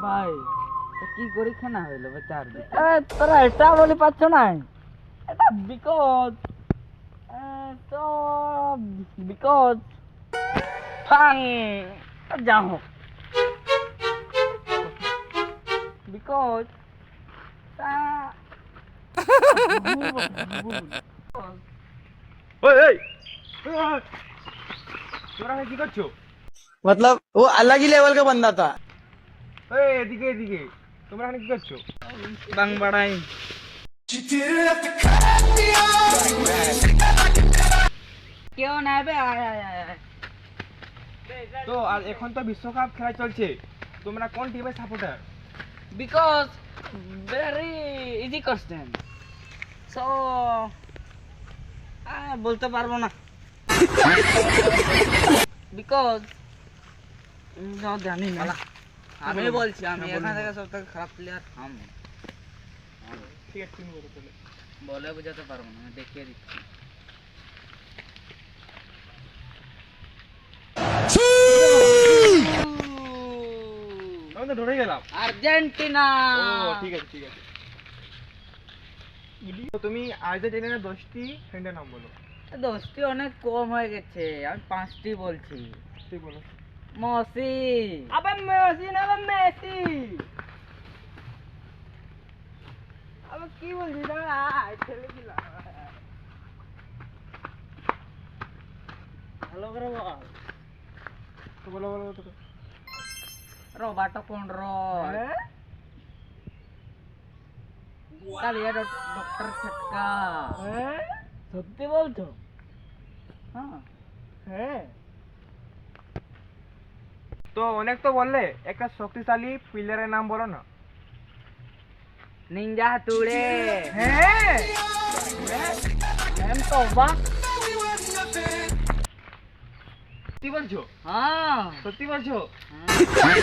ভাই কি করি খানা হইলো বেচার তোরা এটা বলি পাচ্ছ না এটা বিকজ তো বিকজ ফাং যাও বিকজ তোরা কি করছো? मतलब वो अलग ही लेवल का बंदा था। এদিকে এদিকে, তোমরা এখানে কি করছো? বাং বাড়াই কেউ নাই বে আয় আয় আয় তো আর এখন তো বিশ্বকাপ খেলা চলছে, তোমরা কোন টিমের supporter? because very easy question so বলতে পারবো না because জানি না আমি বলছি আমি এখান থেকে সব থেকে খারাপ প্লেয়ার আমি ঠিক আছে, তুমি বলো তাহলে। বলে বোঝাতে পারবো না আমি দেখিয়ে দিচ্ছি আমি তো ধরে গেলাম। আর্জেন্টিনা ও ঠিক আছে ঠিক আছে। তো তুমি আর্জেন্টিনার 10টি ফ্রেন্ডের নাম বলো। দোস্তি অনেক কম হয়ে গেছে আমি 5টি বলছি তুই বলো। মেসি আবে মেসি না মেসি আবে কি বলছিস না ছেলে দিলা ভালো করে বল তো বলো বলো তো। রবার্টো কোনড্রো কালিয়া ডক্টর ছক্কা সত্যি বলছো? হ্যাঁ হ্যাঁ তো অনেক তো বললে, একটা শক্তিশালী প্লেয়ারের নাম বলো না। নিনজা হাতুড়ে হ্যাঁ ম্যাম তোবা সত্যি বলছো? হ্যাঁ সত্যি বলছো? হ্যাঁ